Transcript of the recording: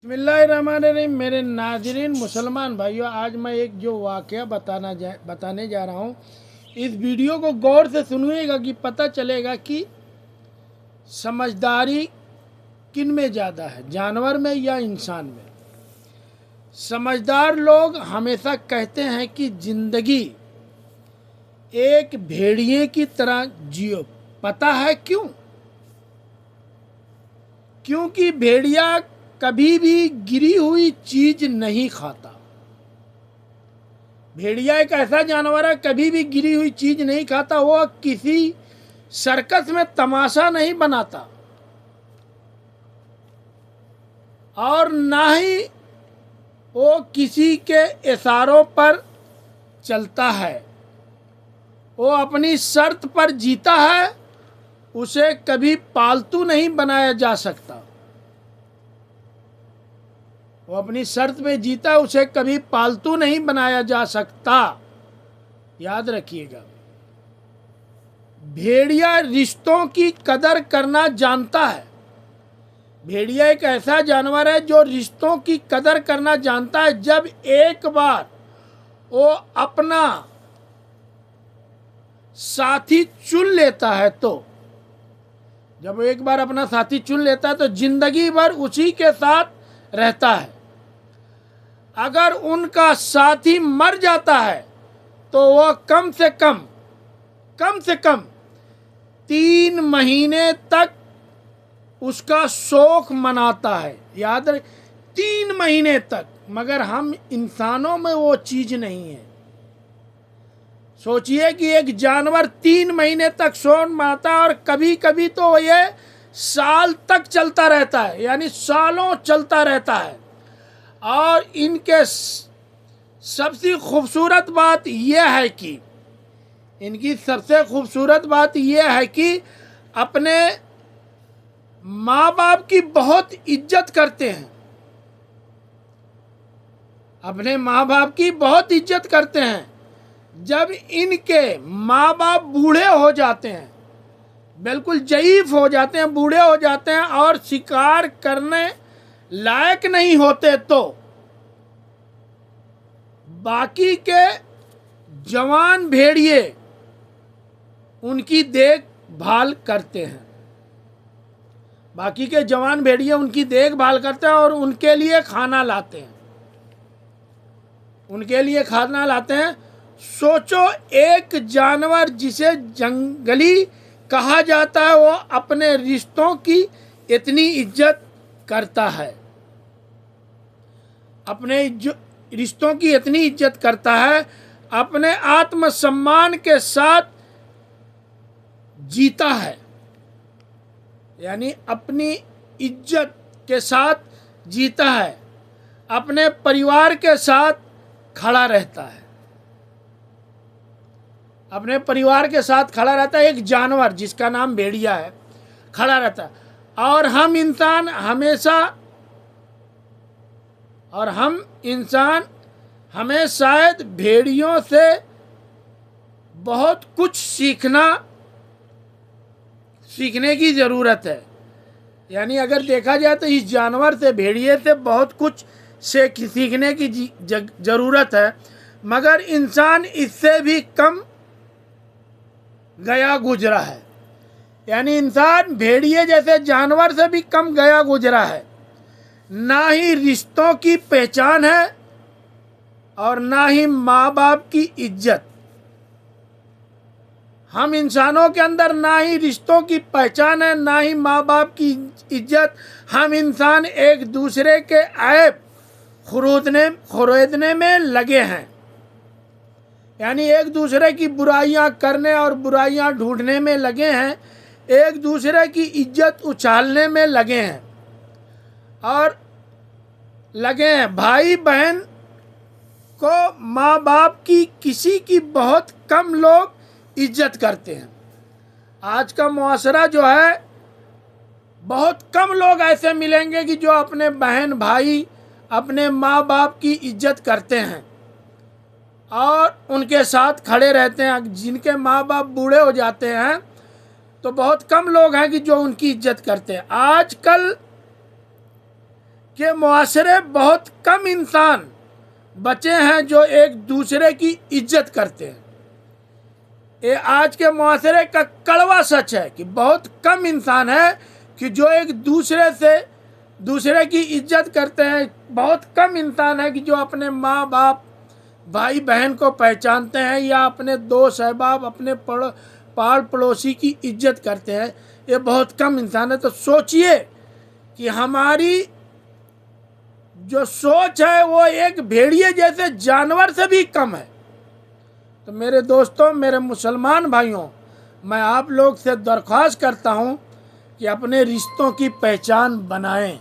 बिस्मिल्लाहिर्रहमानिर्रहीम। मेरे नाज़रीन मुसलमान भाइयों, आज मैं एक जो वाक़या बताने जा रहा हूँ। इस वीडियो को गौर से सुनिएगा कि पता चलेगा कि समझदारी किन में ज़्यादा है, जानवर में या इंसान में। समझदार लोग हमेशा कहते हैं कि ज़िंदगी एक भेड़िए की तरह जियो। पता है क्यों? क्योंकि भेड़िया कभी भी गिरी हुई चीज नहीं खाता। भेड़िया एक ऐसा जानवर है, कभी भी गिरी हुई चीज नहीं खाता। वो किसी सर्कस में तमाशा नहीं बनाता और ना ही वो किसी के इशारों पर चलता है। वो अपनी शर्त पर जीता है। उसे कभी पालतू नहीं बनाया जा सकता। वो अपनी शर्त पे जीता, उसे कभी पालतू नहीं बनाया जा सकता। याद रखिएगा, भेड़िया रिश्तों की कदर करना जानता है। भेड़िया एक ऐसा जानवर है जो रिश्तों की कदर करना जानता है। जब एक बार वो अपना साथी चुन लेता है जब वो एक बार अपना साथी चुन लेता है तो जिंदगी भर उसी के साथ रहता है। अगर उनका साथी मर जाता है तो वह कम से कम 3 महीने तक उसका शोक मनाता है। याद रहे, 3 महीने तक। मगर हम इंसानों में वो चीज नहीं है। सोचिए कि एक जानवर 3 महीने तक शोक मनाता है और कभी कभी तो ये साल तक चलता रहता है, यानी सालों चलता रहता है। और इनके सबसे खूबसूरत बात यह है कि अपने माँ बाप की बहुत इज्जत करते हैं। अपने माँ बाप की बहुत इज्जत करते हैं। जब इनके माँ बाप बूढ़े हो जाते हैं, बिल्कुल ज़ईफ हो जाते हैं, बूढ़े हो जाते हैं और शिकार करने लायक नहीं होते तो बाकी के जवान भेड़िए उनकी देखभाल करते हैं। और उनके लिए खाना लाते हैं। सोचो, एक जानवर जिसे जंगली कहा जाता है वो अपने रिश्तों की इतनी इज्जत करता है। अपने आत्मसम्मान के साथ जीता है, यानी अपनी इज्जत के साथ जीता है। अपने परिवार के साथ खड़ा रहता है। एक जानवर जिसका नाम भेड़िया है, खड़ा रहता है। और हम इंसान हमें शायद भेड़ियों से बहुत कुछ सीखने की ज़रूरत है। यानी अगर देखा जाए तो इस जानवर से, भेड़िए से बहुत कुछ सीखने की ज़रूरत है। मगर इंसान इससे भी कम गया गुजरा है। यानी इंसान भेड़िए जैसे जानवर से भी कम गया गुजरा है। ना ही रिश्तों की पहचान है और ना ही माँ बाप की इज्जत। हम इंसानों के अंदर ना ही रिश्तों की पहचान है, ना ही माँ बाप की इज्जत। हम इंसान एक दूसरे के ऐब खुरेदने में लगे हैं। यानी एक दूसरे की बुराइयां करने और बुराइयां ढूंढने में लगे हैं। एक दूसरे की इज्जत उछालने में लगे हैं भाई बहन को माँ बाप की किसी की बहुत कम लोग इज्जत करते हैं। आज का मुआशरा जो है, बहुत कम लोग ऐसे मिलेंगे कि जो अपने बहन भाई, अपने माँ बाप की इज्जत करते हैं और उनके साथ खड़े रहते हैं। जिनके माँ बाप बूढ़े हो जाते हैं तो बहुत कम लोग हैं कि जो उनकी इज्जत करते हैं। आजकल के मुआशरे बहुत कम इंसान बचे हैं जो एक दूसरे की इज्जत करते हैं। ये आज के मुआशरे का कड़वा सच है कि बहुत कम इंसान है कि जो एक दूसरे की इज्जत करते हैं। बहुत कम इंसान है कि जो अपने माँ बाप भाई बहन को पहचानते हैं या अपने दोस्त अहबाब अपने पाड़ पड़ोसी की इज्जत करते हैं। ये बहुत कम इंसान है। तो सोचिए कि हमारी जो सोच है वो एक भेड़िए जैसे जानवर से भी कम है। तो मेरे दोस्तों, मेरे मुसलमान भाइयों, मैं आप लोग से दरख्वास्त करता हूँ कि अपने रिश्तों की पहचान बनाएं।